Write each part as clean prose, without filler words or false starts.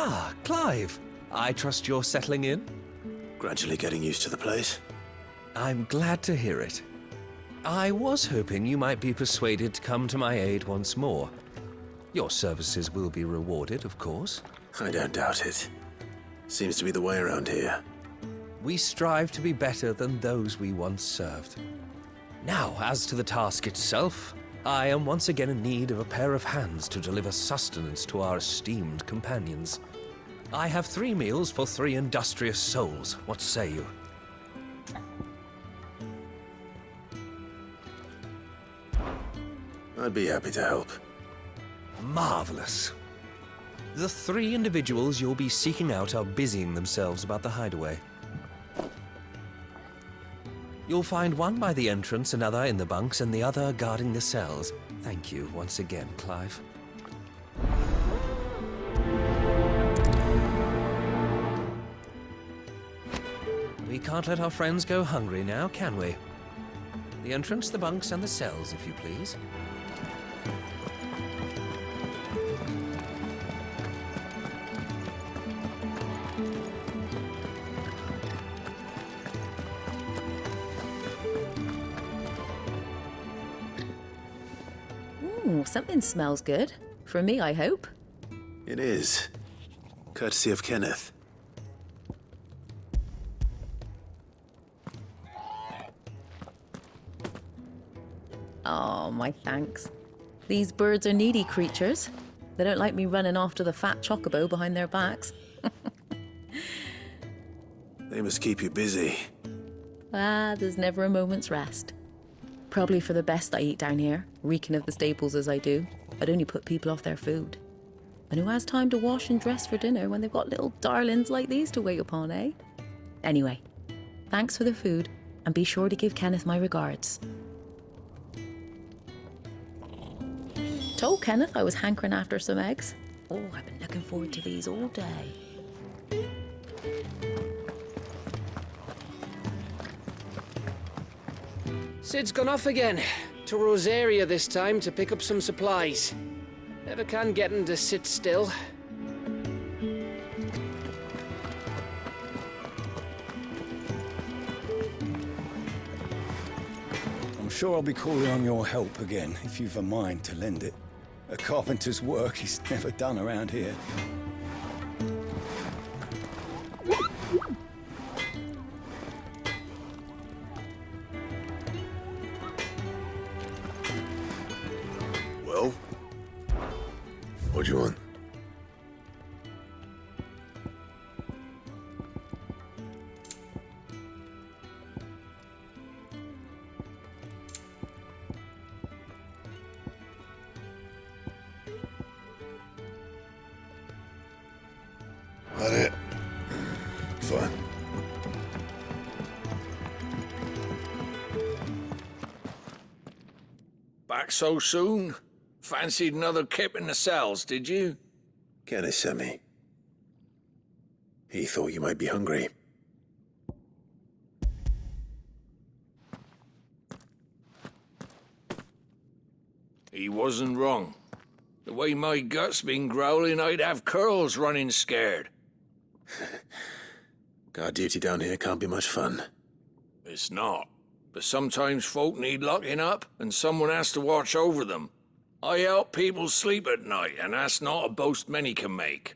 Ah, Clive. I trust you're settling in? Gradually getting used to the place. I'm glad to hear it. I was hoping you might be persuaded to come to my aid once more. Your services will be rewarded, of course. I don't doubt it. Seems to be the way around here. We strive to be better than those we once served. Now, as to the task itself, I am once again in need of a pair of hands to deliver sustenance to our esteemed companions. I have 3 meals for 3 industrious souls. What say you? I'd be happy to help. Marvelous. The 3 individuals you'll be seeking out are busying themselves about the hideaway. You'll find one by the entrance, another in the bunks, and the other guarding the cells. Thank you once again, Clive. We can't let our friends go hungry now, can we? The entrance, the bunks, and the cells, if you please. Ooh, something smells good. For me, I hope. It is. Courtesy of Kenneth. Oh, my thanks. These birds are needy creatures. They don't like me running after the fat chocobo behind their backs. They must keep you busy. Ah, there's never a moment's rest. Probably for the best I eat down here, reeking of the staples as I do. I'd only put people off their food. And who has time to wash and dress for dinner when they've got little darlings like these to wait upon, eh? Anyway, thanks for the food, and be sure to give Kenneth my regards. Told Kenneth I was hankering after some eggs. Oh, I've been looking forward to these all day. Sid's gone off again, to Rosaria this time to pick up some supplies. Never can get him to sit still. I'm sure I'll be calling on your help again, if you've a mind to lend it. A carpenter's work is never done around here. Well? What do you want? That it? Fine. Back so soon? Fancied another kip in the cells, did you? Kenneth sent me. He thought you might be hungry. He wasn't wrong. The way my gut's been growling, I'd have curls running scared. Guard duty down here can't be much fun. It's not. But sometimes folk need locking up, and someone has to watch over them. I help people sleep at night, and that's not a boast many can make.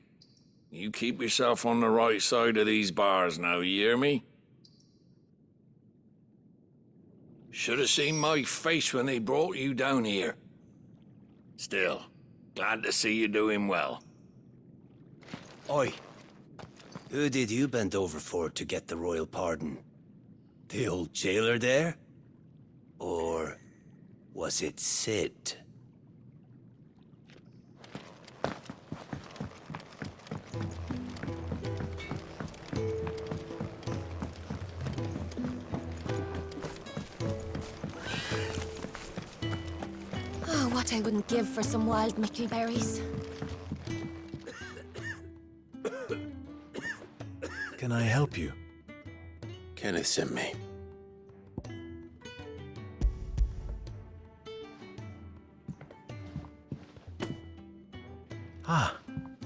You keep yourself on the right side of these bars now, you hear me? Should have seen my face when they brought you down here. Still, glad to see you doing well. Oi. Who did you bend over for to get the royal pardon? The old jailer there? Or was it Sid? Oh, what I wouldn't give for some wild mickleberries. Can I help you? Kenneth sent me. Ah,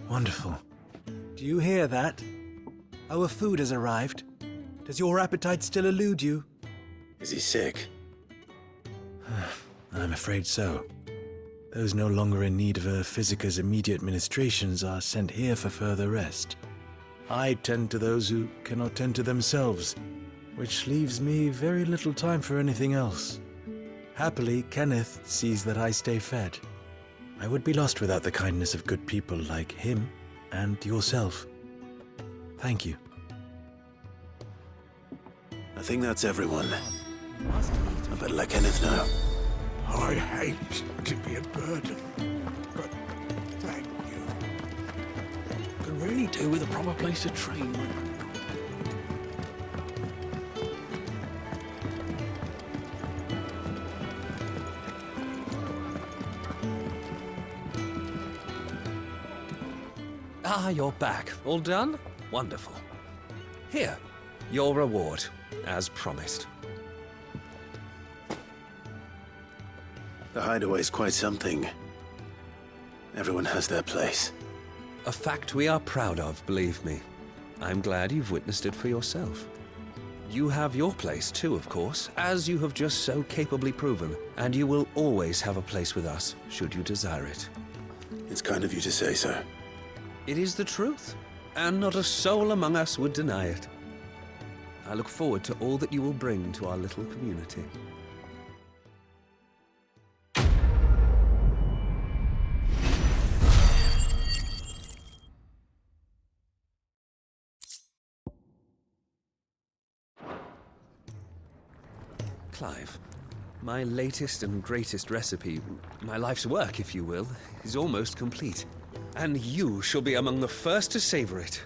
wonderful. Do Do you hear that? Our food has arrived. Does your appetite still elude you? Is he sick? I'm afraid so. Those no longer in need of a Physica's immediate ministrations are sent here for further rest. I tend to those who cannot tend to themselves, which leaves me very little time for anything else. Happily, Kenneth sees that I stay fed. I would be lost without the kindness of good people like him and yourself. Thank you. I think that's everyone. I better let Kenneth know. I hate to be a burden, but thank you. Could really do with a proper place to train. Ah, you're back. All done? Wonderful. Here, your reward, as promised. The hideaway's quite something. Everyone has their place. A fact we are proud of, believe me. I'm glad you've witnessed it for yourself. You have your place too, of course, as you have just so capably proven, and you will always have a place with us, should you desire it. It's kind of you to say so. It is the truth, and not a soul among us would deny it. I look forward to all that you will bring to our little community. Clive, my latest and greatest recipe, my life's work, if you will, is almost complete. And you shall be among the first to savor it.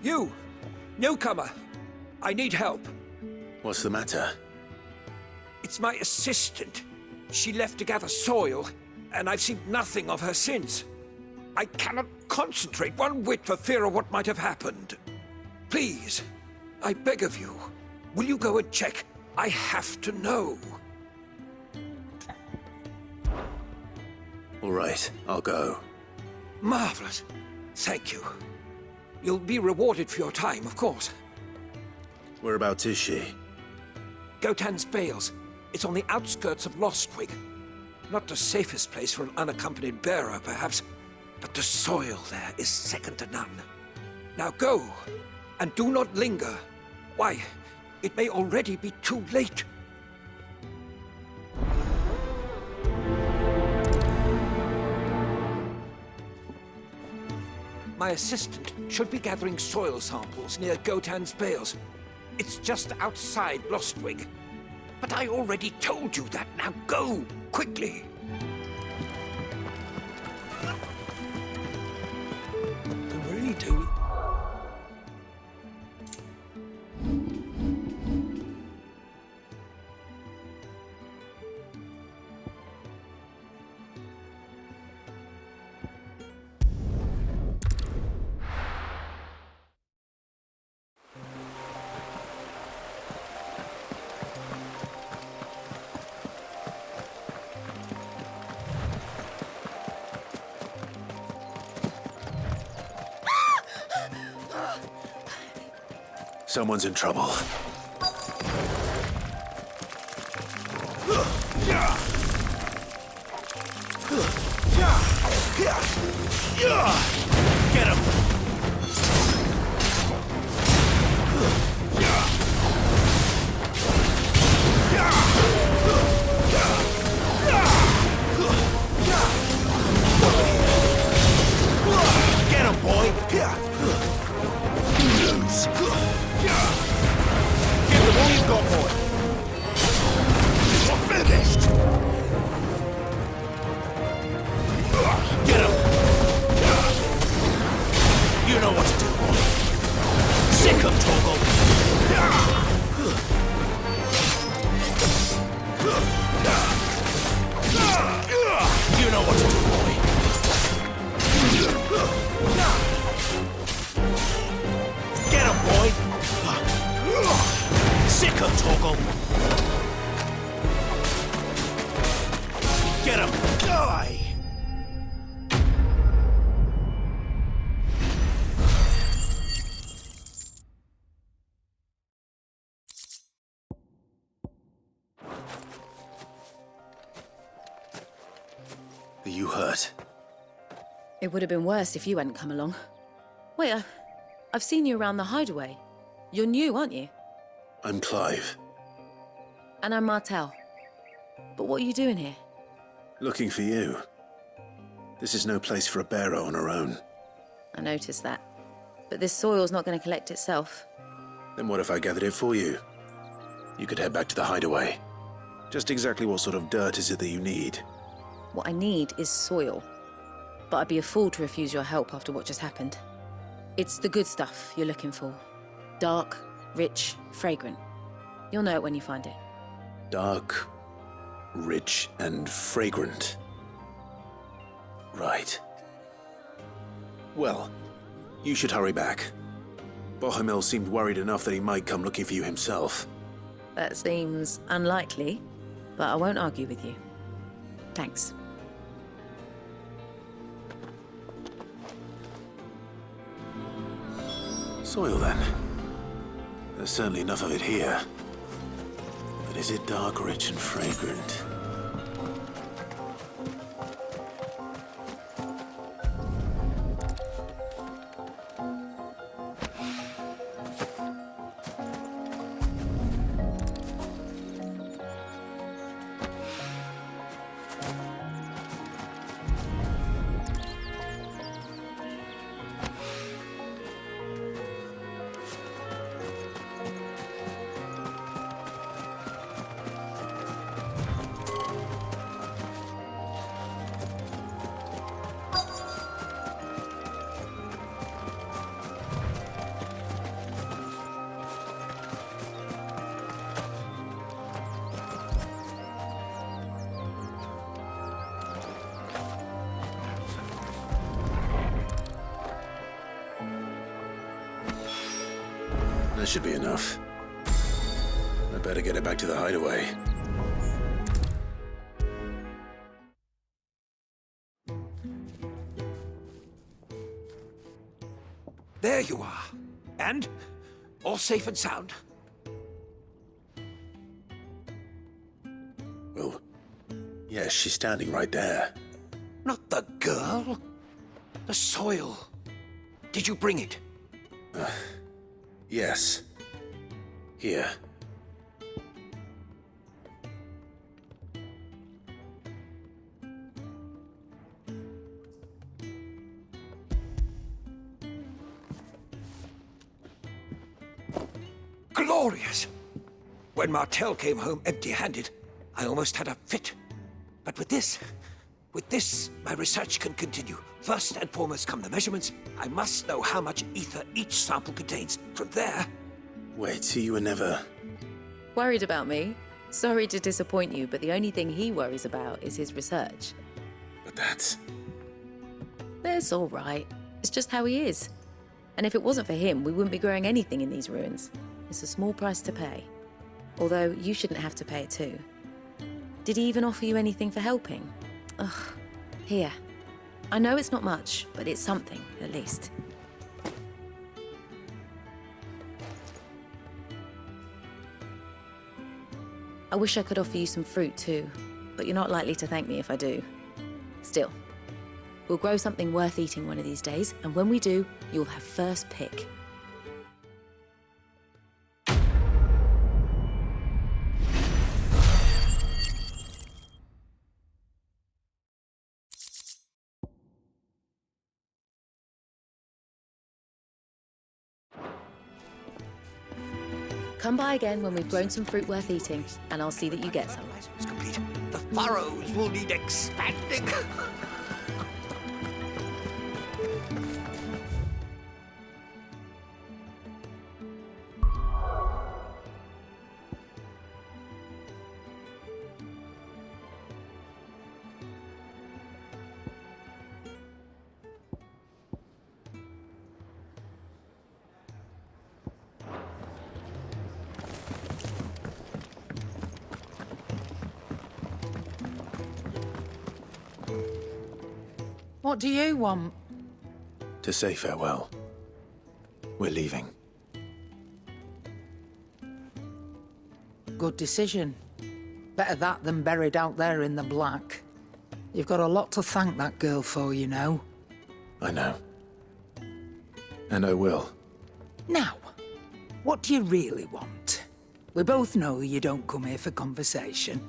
You! Newcomer! I need help. What's the matter? It's my assistant. She left to gather soil, and I've seen nothing of her since. I cannot concentrate one whit for fear of what might have happened. Please, I beg of you, will you go and check? I have to know. All right, I'll go. Marvelous. Thank you. You'll be rewarded for your time, of course. Whereabouts is she? Gotan's Bales. It's on the outskirts of Lostwig. Not the safest place for an unaccompanied bearer, perhaps, but the soil there is second to none. Now go, and do not linger. Why, it may already be too late. My assistant should be gathering soil samples near Gotan's Bales. It's just outside Lostwig. But I already told you that. Now go, quickly. Could really do. Someone's in trouble. Get him! Get him, boy! You know what to do, boy. Get him, boy! Sick him, Toggle! Get him! Die! Are you hurt? It would have been worse if you hadn't come along. Wait, I've seen you around the hideaway. You're new, aren't you? I'm Clive. And I'm Martel. But what are you doing here? Looking for you. This is no place for a bearer on her own. I noticed that. But this soil's not going to collect itself. Then what if I gathered it for you? You could head back to the hideaway. Just exactly what sort of dirt is it that you need? What I need is soil. But I'd be a fool to refuse your help after what just happened. It's the good stuff you're looking for. Dark, rich, fragrant. You'll know it when you find it. Dark, rich, and fragrant. Right. Well, you should hurry back. Bohemil seemed worried enough that he might come looking for you himself. That seems unlikely, but I won't argue with you. Thanks. Soil, then. There's certainly enough of it here. But is it dark, rich, and fragrant? That should be enough. I better get it back to the hideaway. There you are. And? All safe and sound? Well, yes, she's standing right there. Not the girl. The soil. Did you bring it? Yes. Here. Glorious! When Martel came home empty-handed, I almost had a fit. But with this, my research can continue. First and foremost come the measurements. I must know how much ether each sample contains. From there... Wait, so you were never... Worried about me? Sorry to disappoint you, but the only thing he worries about is his research. But that's... That's all right. It's just how he is. And if it wasn't for him, we wouldn't be growing anything in these ruins. It's a small price to pay. Although, you shouldn't have to pay it too. Did he even offer you anything for helping? Ugh. Here. I know it's not much, but it's something, at least. I wish I could offer you some fruit too, but you're not likely to thank me if I do. Still, we'll grow something worth eating one of these days, and when we do, you'll have first pick. Come by again when we've grown some fruit worth eating, and I'll see that you get some. It's complete. The furrows will need expanding. What do you want? To say farewell. We're leaving. Good decision. Better that than buried out there in the black. You've got a lot to thank that girl for, you know. I know. And I will. Now, what do you really want? We both know you don't come here for conversation.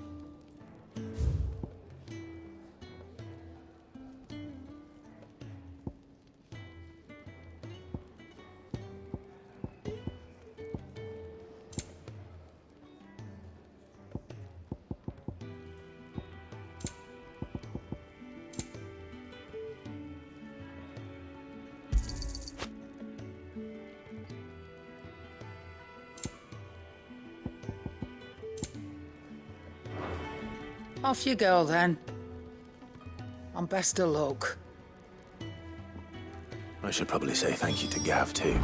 Off you go, then. And best of luck. I should probably say thank you to Gav, too.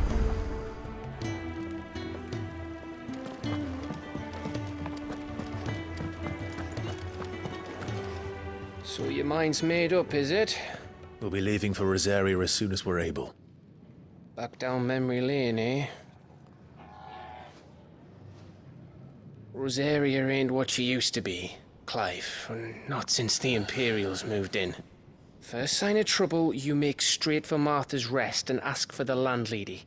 So your mind's made up, is it? We'll be leaving for Rosaria as soon as we're able. Back down memory lane, eh? Rosaria ain't what she used to be, Clive. Not since the Imperials moved in. First sign of trouble, you make straight for Martha's Rest and ask for the landlady.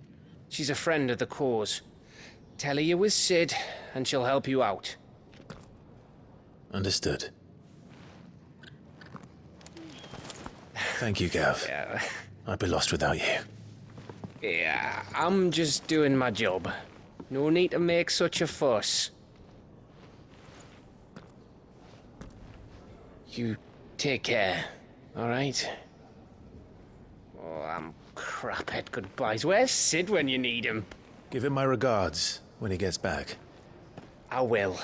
She's a friend of the cause. Tell her you was Sid, and she'll help you out. Understood. Thank you, Gav. Yeah. I'd be lost without you. Yeah, I'm just doing my job. No need to make such a fuss. You take care, all right? Oh, I'm crap at goodbyes. Where's Sid when you need him? Give him my regards when he gets back. I will.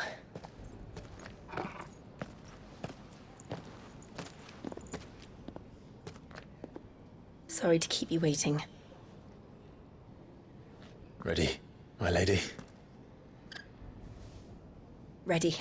Sorry to keep you waiting. Ready, my lady? Ready.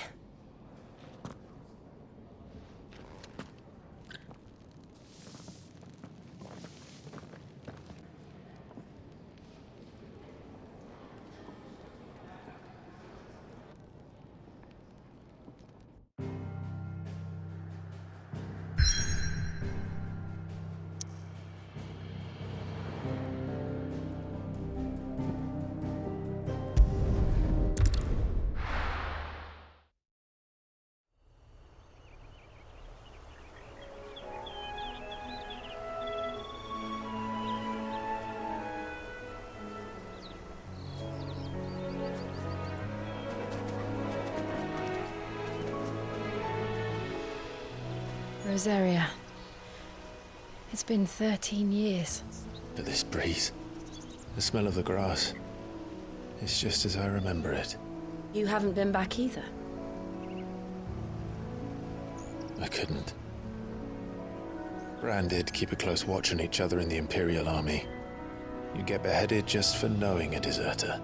Rosaria. It's been 13 years. But this breeze, the smell of the grass, it's just as I remember it. You haven't been back either. I couldn't. Bran did keep a close watch on each other in the Imperial Army. You get beheaded just for knowing a deserter.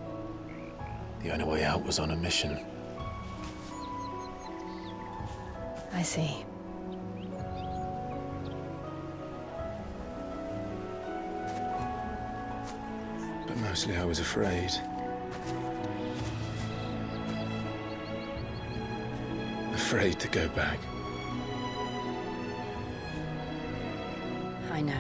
The only way out was on a mission. I see. But mostly I was afraid. Afraid to go back. I know.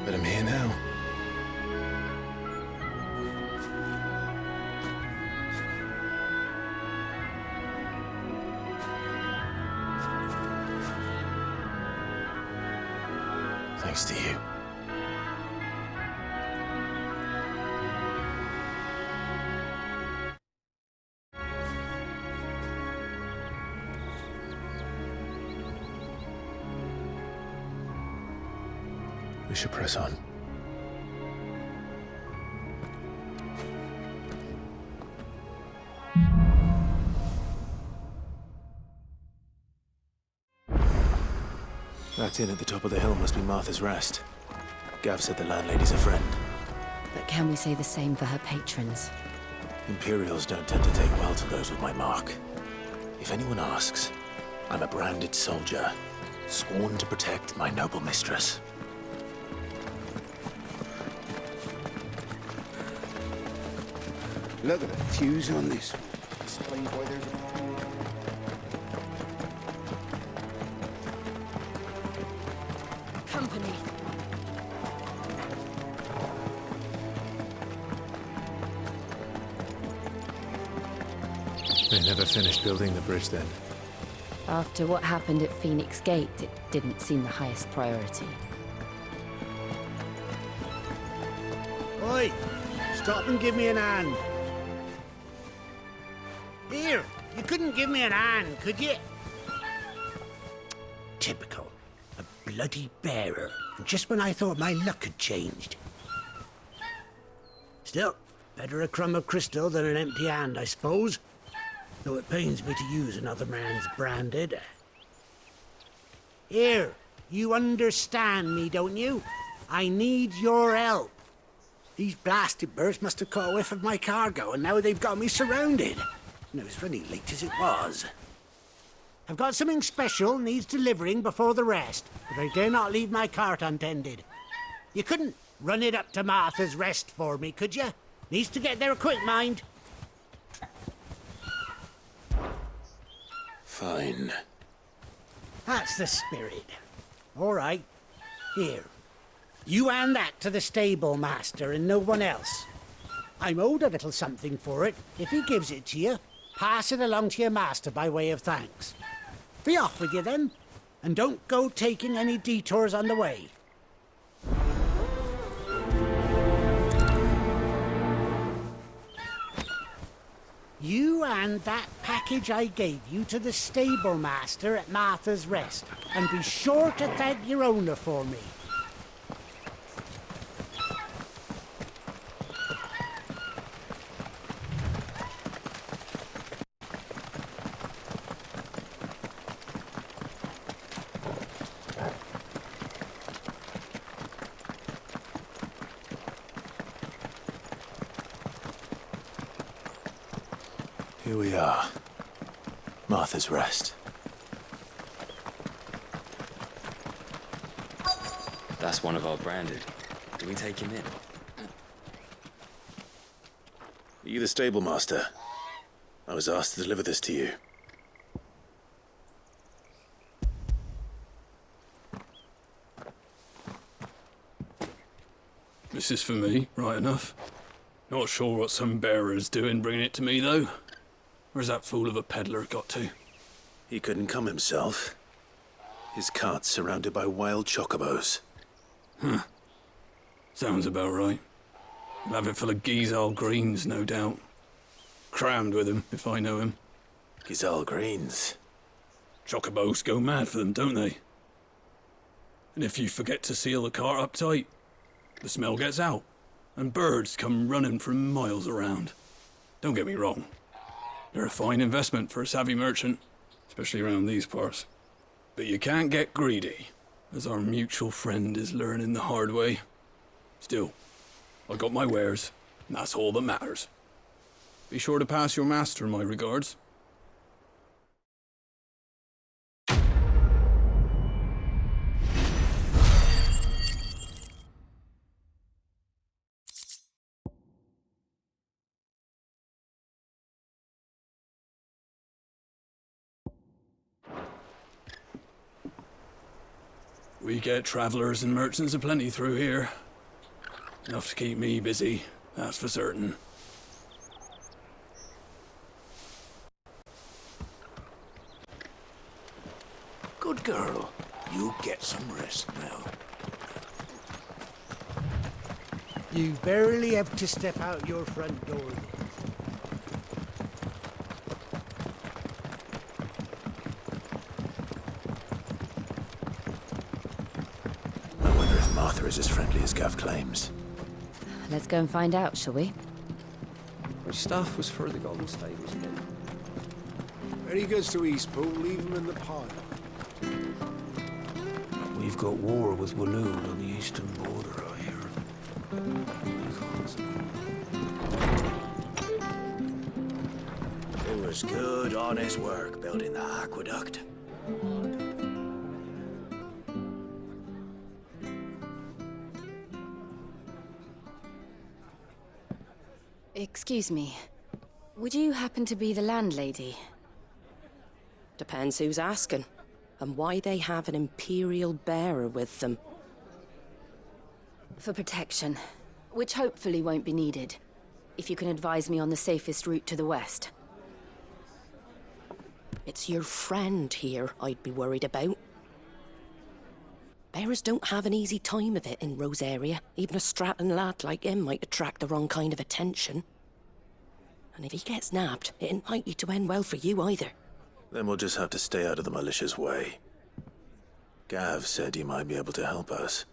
But I'm here now. Thanks to you. We should press on. That inn at the top of the hill must be Martha's Rest. Gav said the landlady's a friend. But can we say the same for her patrons? Imperials don't tend to take well to those with my mark. If anyone asks, I'm a branded soldier, sworn to protect my noble mistress. Look at the fuse on this one. Explains why there's a... Company. They never finished building the bridge then. After what happened at Phoenix Gate, it didn't seem the highest priority. Oi! Stop and give me an hand. Here, you couldn't give me an hand, could you? Typical. A bloody bearer. Just when I thought my luck had changed. Still, better a crumb of crystal than an empty hand, I suppose. Though it pains me to use another man's branded. Here, you understand me, don't you? I need your help. These blasted birds must have caught a whiff of my cargo, and now they've got me surrounded. And it was running late as it was. I've got something special needs delivering before the rest, but I dare not leave my cart untended. You couldn't run it up to Martha's Rest for me, could you? Needs to get there quick, mind. Fine. That's the spirit. All right. Here. You hand that to the stable master and no one else. I'm owed a little something for it. If he gives it to you, pass it along to your master by way of thanks. Be off with you then, and don't go taking any detours on the way. You hand that package I gave you to the stable master at Martha's Rest, and be sure to thank your owner for me. Here we are. Martha's Rest. That's one of our branded. Do we take him in? Are you the stable master? I was asked to deliver this to you. This is for me, right enough. Not sure what some bearer's doing bringing it to me, though. Where's that fool of a peddler got to? He couldn't come himself. His cart's surrounded by wild chocobos. Huh. Sounds about right. He'll have it full of Gizal greens, no doubt. Crammed with him, if I know him. Gizal greens? Chocobos go mad for them, don't they? And if you forget to seal the cart up tight, the smell gets out, and birds come running from miles around. Don't get me wrong. They're a fine investment for a savvy merchant, especially around these parts. But you can't get greedy, as our mutual friend is learning the hard way. Still, I got my wares, and that's all that matters. Be sure to pass your master my regards. We get travelers and merchants aplenty through here. Enough to keep me busy, that's for certain. Good girl. You get some rest now. You barely have to step out your front door. I wonder if Martha is as friendly as Gav claims. Let's go and find out, shall we? Which staff was for the Golden Stables again? When he goes to Eastpool, leave him in the pile. We've got war with Waloon on the eastern border, I hear. was good, honest work building the aqueduct. Excuse me. Would you happen to be the landlady? Depends who's asking, and why they have an Imperial bearer with them. For protection, which hopefully won't be needed. If you can advise me on the safest route to the west. It's your friend here I'd be worried about. Bearers don't have an easy time of it in Rose area. Even a Stratton lad like him might attract the wrong kind of attention. And if he gets nabbed, it ain't likely to end well for you either. Then we'll just have to stay out of the malicious way. Gav said he might be able to help us.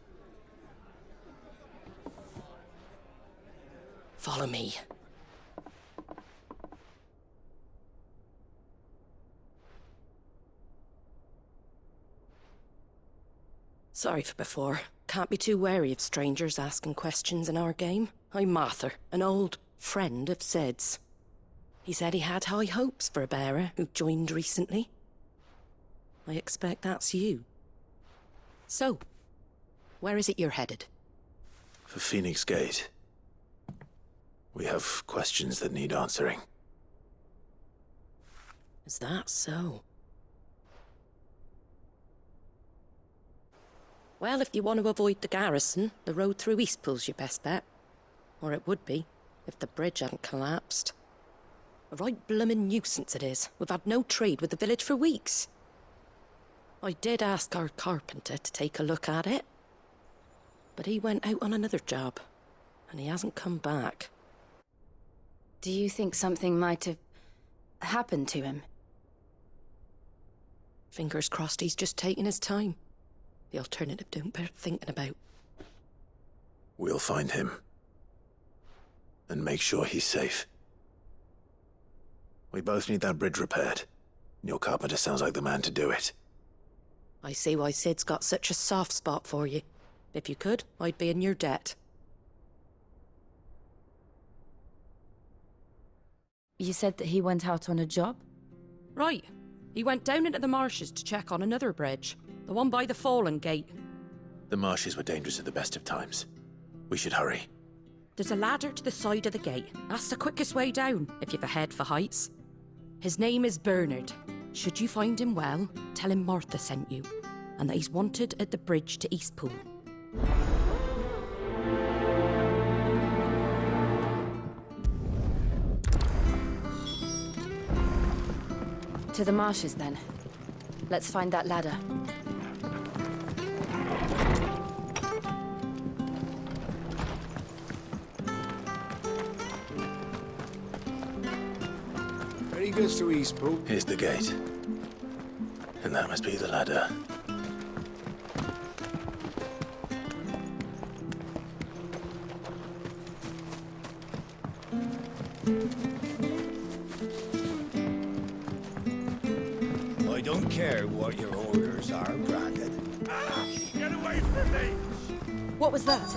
Follow me. Sorry for before. Can't be too wary of strangers asking questions in our game. I'm Martha, an old friend of Sid's. He said he had high hopes for a bearer who joined recently. I expect that's you. So, where is it you're headed? For Phoenix Gate. We have questions that need answering. Is that so? Well, if you want to avoid the garrison, the road through Eastpool's your best bet. Or it would be, if the bridge hadn't collapsed. A right bloomin' nuisance it is. We've had no trade with the village for weeks. I did ask our carpenter to take a look at it. But he went out on another job, and he hasn't come back. Do you think something might have happened to him? Fingers crossed he's just taking his time. The alternative don't bear thinking about. We'll find him. And make sure he's safe. We both need that bridge repaired. Your carpenter sounds like the man to do it. I see why Sid's got such a soft spot for you. If you could, I'd be in your debt. You said that he went out on a job? Right. He went down into the marshes to check on another bridge. The one by the Fallen Gate. The marshes were dangerous at the best of times. We should hurry. There's a ladder to the side of the gate. That's the quickest way down, if you've a head for heights. His name is Bernard. Should you find him well, tell him Martha sent you, and that he's wanted at the bridge to Eastpool. To the marshes, then. Let's find that ladder. Very good to Eastpool. Here's the gate. And that must be the ladder. I don't care what your orders are, Brandon. Get away from me! What was that?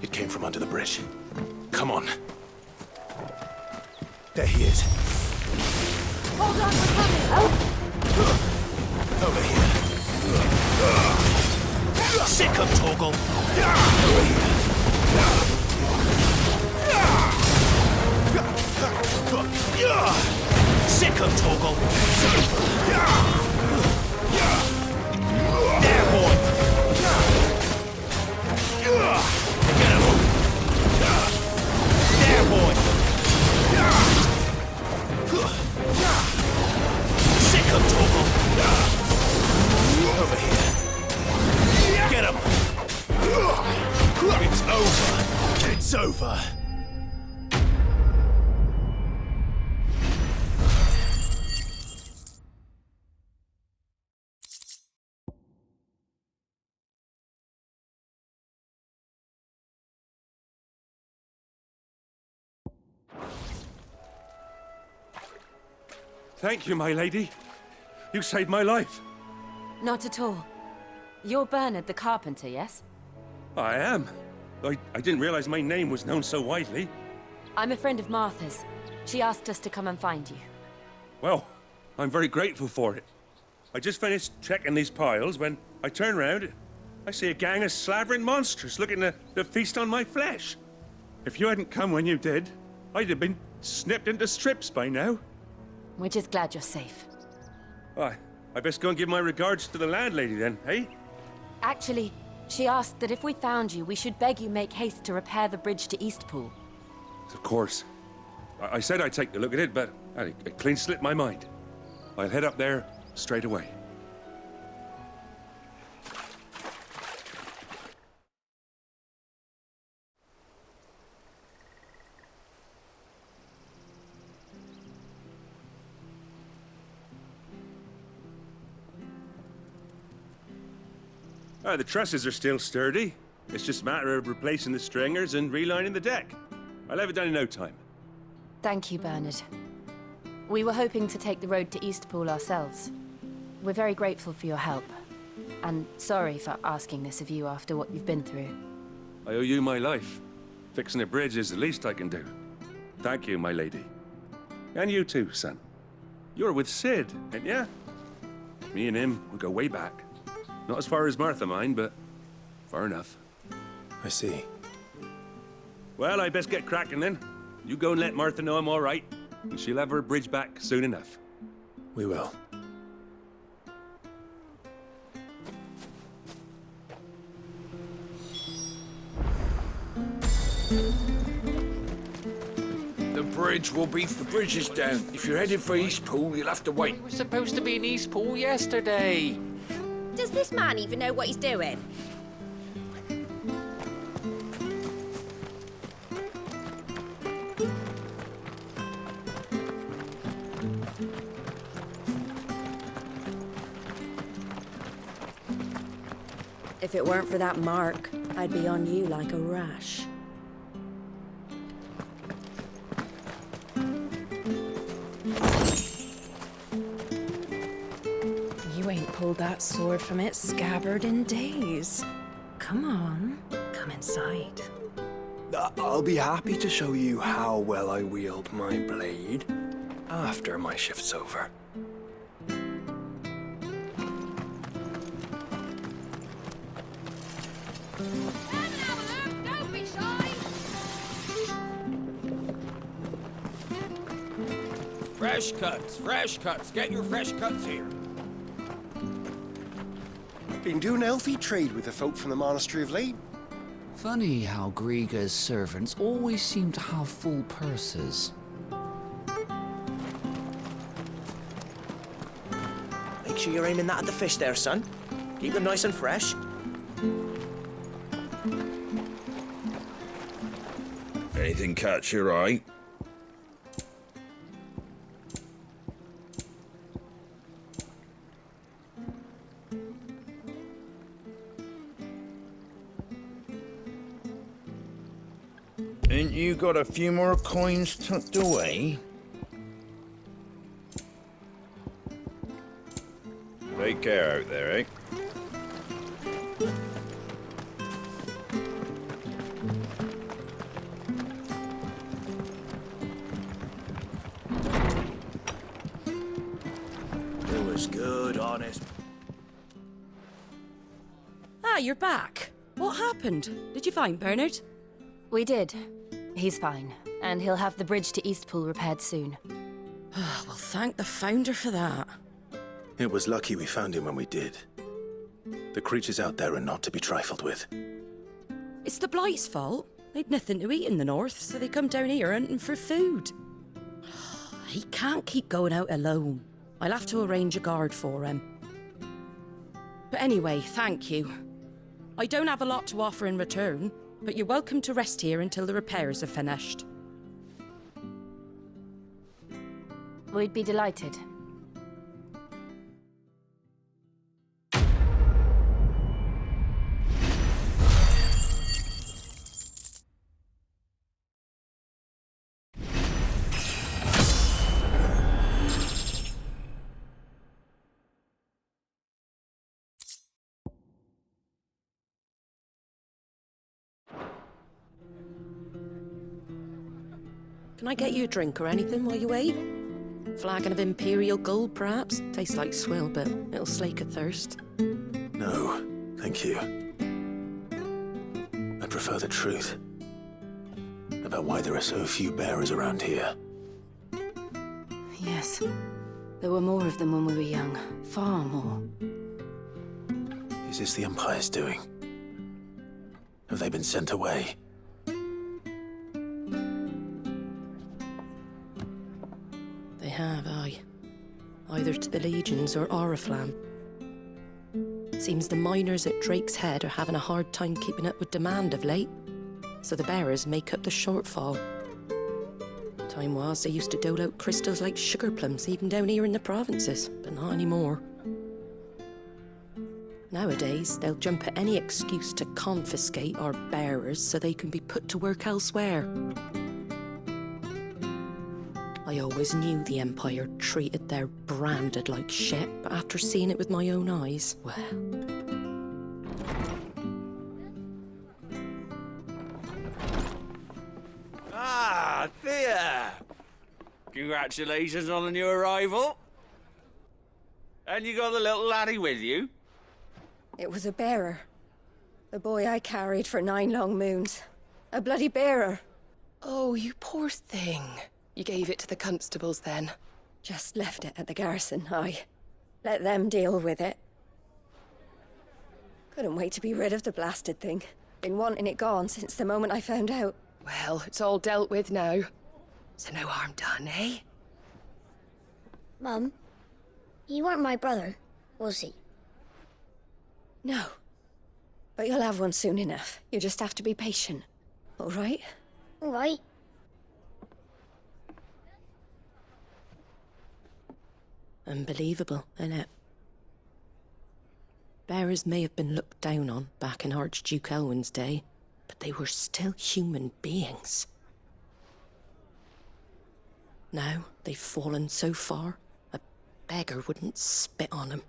It came from under the bridge. Come on. There he is. Hold on, we're coming! Over here. Sick of Torgal. Over here. Sick of Torgal. There, boy. Get him. There, boy. Sick of Torgal. Over here. Get him. It's over. It's over. Thank you, my lady. You saved my life. Not at all. You're Bernard the carpenter, yes? I am. I didn't realize my name was known so widely. I'm a friend of Martha's. She asked us to come and find you. Well, I'm very grateful for it. I just finished checking these piles when I turn round. I see a gang of slavering monsters looking to feast on my flesh. If you hadn't come when you did, I'd have been snipped into strips by now. We're just glad you're safe. Why, I best go and give my regards to the landlady then, eh? Actually, she asked that if we found you, we should beg you make haste to repair the bridge to Eastpool. Of course. I said I'd take a look at it, but it clean slipped my mind. I'll head up there straight away. The trusses are still sturdy. It's just a matter of replacing the stringers and relining the deck. I'll have it done in no time. Thank you, Bernard. We were hoping to take the road to Eastpool ourselves. We're very grateful for your help. And sorry for asking this of you after what you've been through. I owe you my life. Fixing a bridge is the least I can do. Thank you, my lady. And you too, son. You're with Sid, ain't ya? Me and him, we go way back. Not as far as Martha, mind, but far enough. I see. Well, I best get cracking then. You go and let Martha know I'm all right, and she'll have her bridge back soon enough. We will. The bridge will be... The bridge is down. If you're headed for Eastpool, you'll have to wait. We were supposed to be in Eastpool yesterday. Does this man even know what he's doing? If it weren't for that mark, I'd be on you like a rash. You ain't pulled that sword from its scabbard in days. Come on, come inside. I'll be happy to show you how well I wield my blade after my shift's over. Fresh cuts. Get your fresh cuts here. Been doing elfie trade with the folk from the monastery of late. Funny how Griga's servants always seem to have full purses. Make sure you're aiming that at the fish there, son. Keep them nice and fresh. Anything catch your eye? Ain't you got a few more coins tucked away? Take care out there, eh? It was good, honest. Ah, you're back. What happened? Did you find Bernard? We did. He's fine, and he'll have the bridge to Eastpool repaired soon. Well, thank the Founder for that. It was lucky we found him when we did. The creatures out there are not to be trifled with. It's the Blight's fault. They'd nothing to eat in the north, so they come down here hunting for food. He can't keep going out alone. I'll have to arrange a guard for him. But anyway, thank you. I don't have a lot to offer in return, but you're welcome to rest here until the repairs are finished. We'd be delighted. Can I get you a drink or anything while you wait? Flagon of Imperial Gold, perhaps? Tastes like swill, but it'll slake a thirst. No, thank you. I prefer the truth about why there are so few bearers around here. Yes. There were more of them when we were young. Far more. Is this the Empire's doing? Have they been sent away? They have, aye. Either to the Legions or Oriflamme. Seems the miners at Drake's Head are having a hard time keeping up with demand of late, so the bearers make up the shortfall. Time was, they used to dole out crystals like sugar plums, even down here in the provinces, but not anymore. Nowadays, they'll jump at any excuse to confiscate our bearers so they can be put to work elsewhere. I always knew the Empire treated their branded like shit, but after seeing it with my own eyes, well... Ah, Thea! Congratulations on the new arrival. And you got the little laddie with you? It was a bearer. The boy I carried for 9 long moons. A bloody bearer. Oh, you poor thing. You gave it to the constables then? Just left it at the garrison, aye. Let them deal with it. Couldn't wait to be rid of the blasted thing. Been wanting it gone since the moment I found out. Well, it's all dealt with now. So no harm done, eh? Mum, he weren't my brother, was he? No. But you'll have one soon enough. You just have to be patient. All right? All right. Unbelievable, innit? Bearers may have been looked down on back in Archduke Elwin's day, but they were still human beings. Now they've fallen so far, a beggar wouldn't spit on them.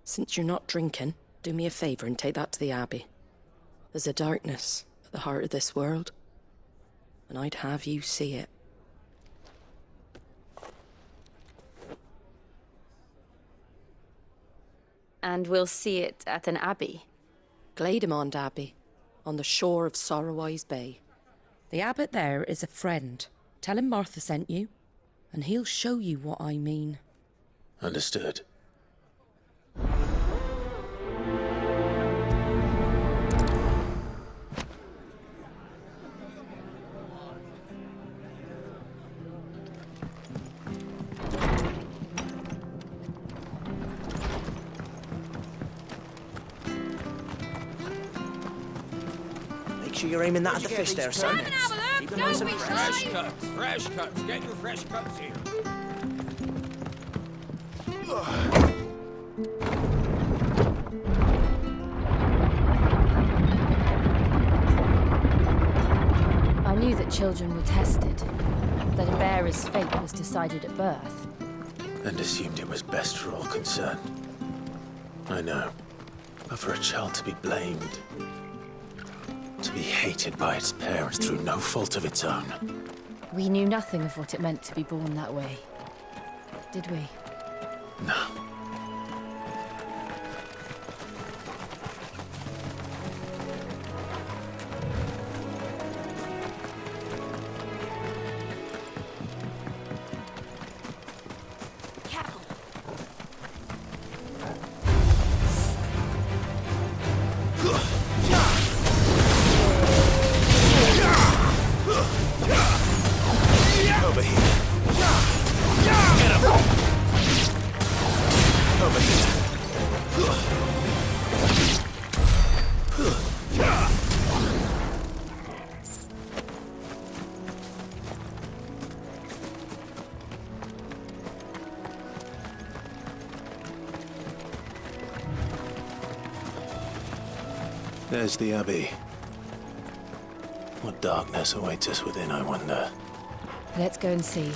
Since you're not drinking, do me a favour and take that to the Abbey. There's a darkness at the heart of this world, and I'd have you see it. And we'll see it at an abbey? Glademond Abbey, on the shore of Sorrowise Bay. The abbot there is a friend. Tell him Martha sent you, and he'll show you what I mean. Understood. Make sure you're aiming that at the fish there, son. Keep them nice and fresh. Fresh cuts. Get your fresh cuts here. I knew that children were tested, that a bearer's fate was decided at birth. And assumed it was best for all concerned. I know. But for a child to be blamed, to be hated by its parents through no fault of its own. We knew nothing of what it meant to be born that way, did we? No. Over here. Get him! Over here. There's the Abbey. What darkness awaits us within, I wonder. Let's go and see.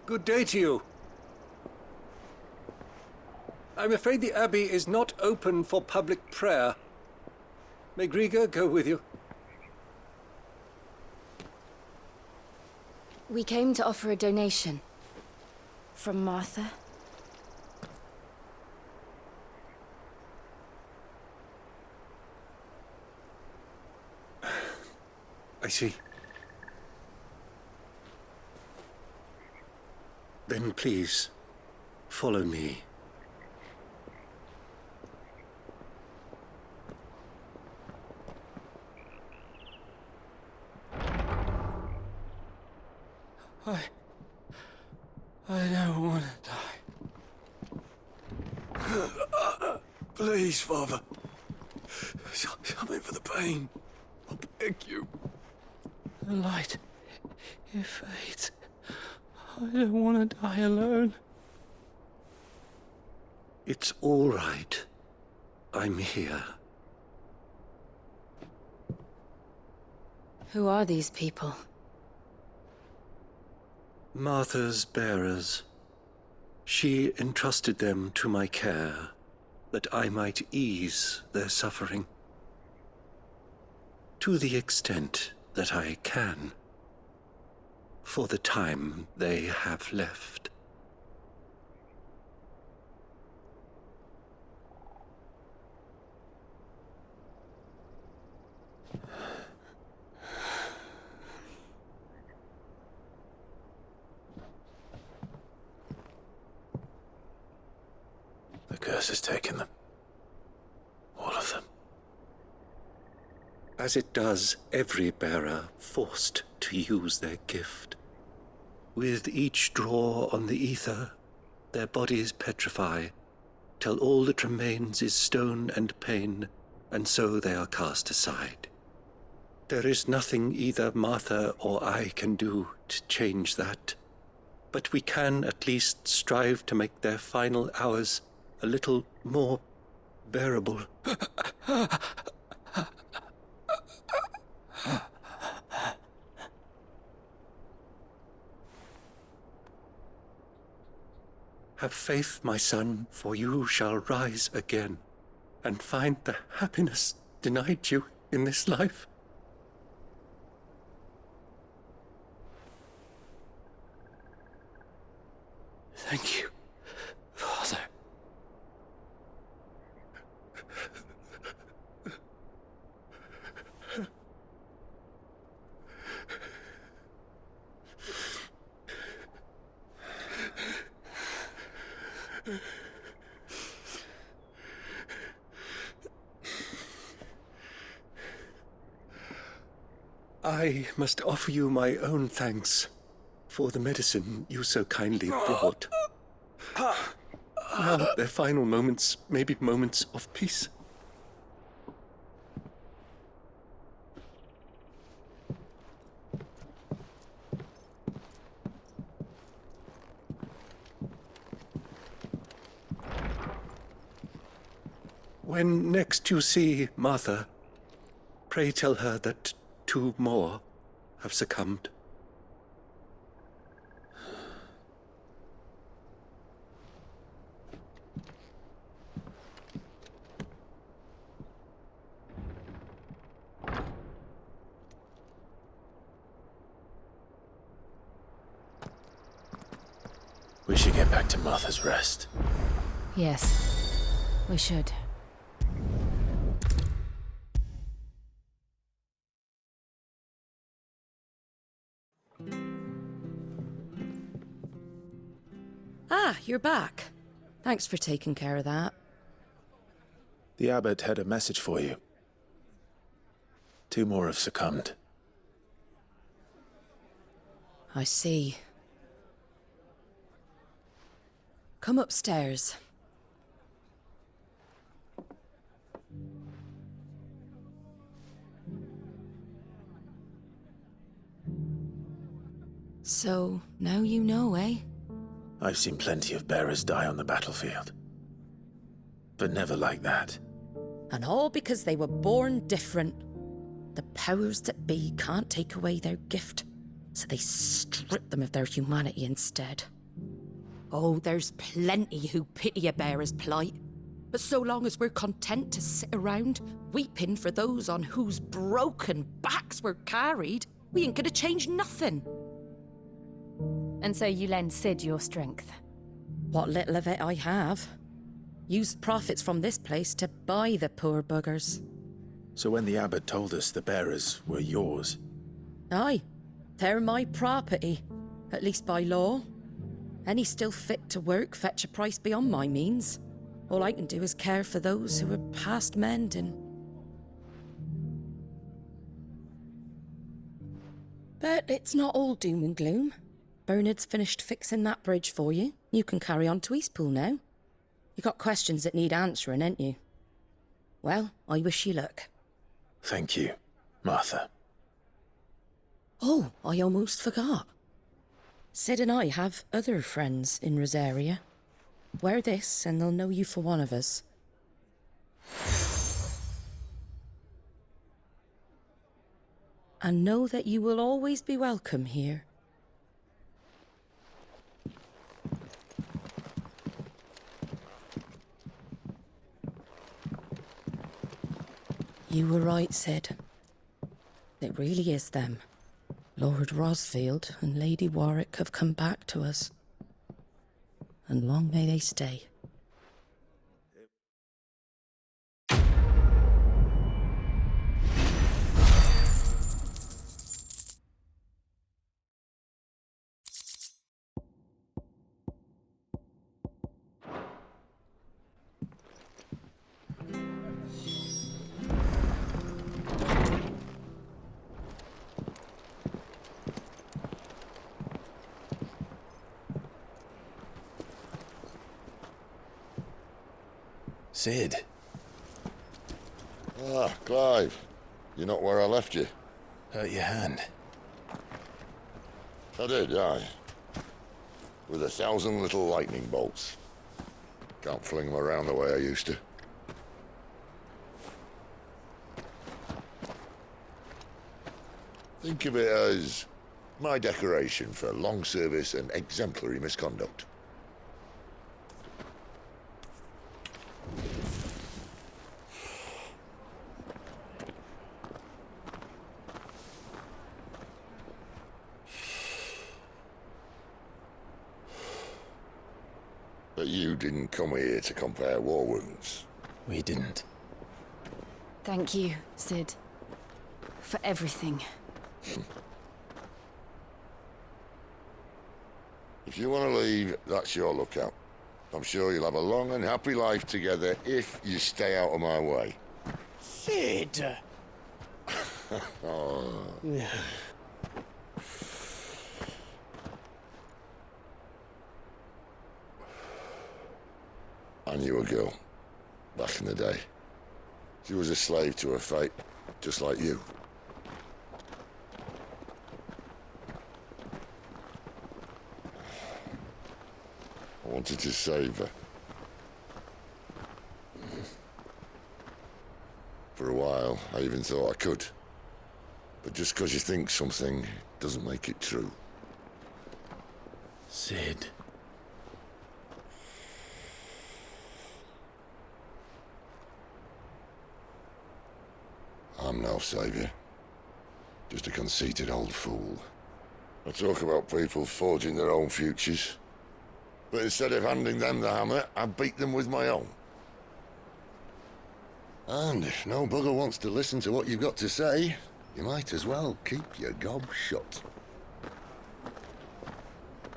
Good day to you. I'm afraid the Abbey is not open for public prayer. May Grieger go with you? We came to offer a donation. From Martha. I see. Then please, follow me. I don't want to die. Please, Father. Something for the pain. I beg you. The light, it fades. I don't want to die alone. It's all right. I'm here. Who are these people? Martha's bearers. She entrusted them to my care, that I might ease their suffering. To the extent that I can, for the time they have left. The curse has taken them. All of them. As it does every bearer forced to use their gift. With each draw on the ether, their bodies petrify, till all that remains is stone and pain, and so they are cast aside. There is nothing either Martha or I can do to change that, but we can at least strive to make their final hours a little more bearable. Have faith, my son, for you shall rise again, and find the happiness denied you in this life. Thank you, Father. I must offer you my own thanks for the medicine you so kindly brought. Now their final moments may be moments of peace. When next you see Martha, pray tell her that 2 more have succumbed. We should get back to Martha's Rest. Yes, we should. Ah, you're back. Thanks for taking care of that. The abbot had a message for you. 2 more have succumbed. I see. Come upstairs. So, now you know, eh? I've seen plenty of bearers die on the battlefield. But never like that. And all because they were born different. The powers that be can't take away their gift, so they strip them of their humanity instead. Oh, there's plenty who pity a bearer's plight. But so long as we're content to sit around, weeping for those on whose broken backs we're carried, we ain't gonna change nothing. And so you lend Sid your strength? What little of it I have. Used profits from this place to buy the poor buggers. So when the abbot told us the bearers were yours... Aye, they're my property, at least by law. Any still fit to work fetch a price beyond my means. All I can do is care for those who are past mending. But it's not all doom and gloom. Bernard's finished fixing that bridge for you. You can carry on to Eastpool now. You got questions that need answering, ain't you? Well, I wish you luck. Thank you, Martha. Oh, I almost forgot. Sid and I have other friends in Rosaria. Wear this and they'll know you for one of us. And know that you will always be welcome here. You were right, Sid. It really is them. Lord Rosfield and Lady Warwick have come back to us. And long may they stay. Sid. Ah, Clive. You're not where I left you. Hurt your hand. I did, aye. With 1,000 little lightning bolts. Can't fling them around the way I used to. Think of it as my decoration for long service and exemplary misconduct. But you didn't come here to compare war wounds. We didn't. Thank you, Sid. For everything. If you want to leave, that's your lookout. I'm sure you'll have a long and happy life together if you stay out of my way. Sid! Oh. I knew a girl, back in the day. She was a slave to her fate, just like you. I wanted to save her. For a while, I even thought I could. But just because you think something doesn't make it true. Sid. I'm no savior. Just a conceited old fool. I talk about people forging their own futures. But instead of handing them the hammer, I beat them with my own. And if no bugger wants to listen to what you've got to say, you might as well keep your gob shut.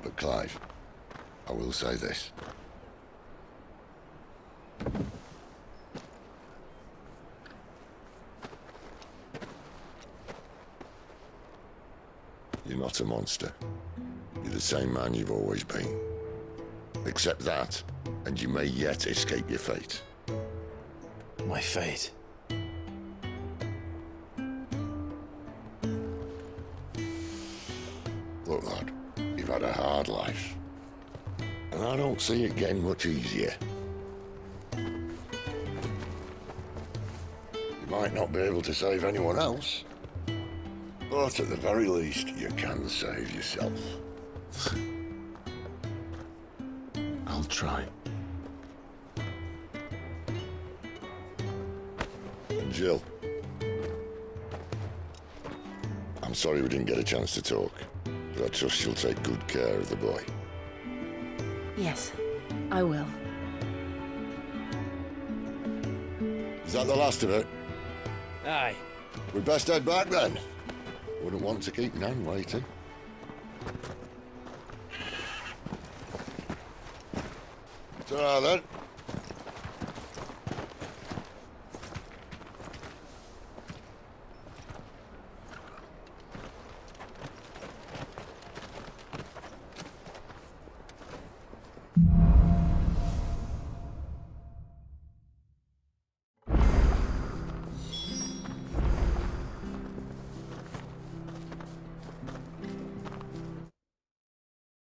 But Clive, I will say this. You're not a monster. You're the same man you've always been. Accept that, and you may yet escape your fate. My fate? Look, lad, you've had a hard life. And I don't see it getting much easier. You might not be able to save anyone else, but at the very least, you can save yourself. try. And Jill. I'm sorry we didn't get a chance to talk, but I trust you'll take good care of the boy. Yes, I will. Is that the last of it? Aye. We'd best head back then. Wouldn't want to keep Nan waiting. Ta-ra then.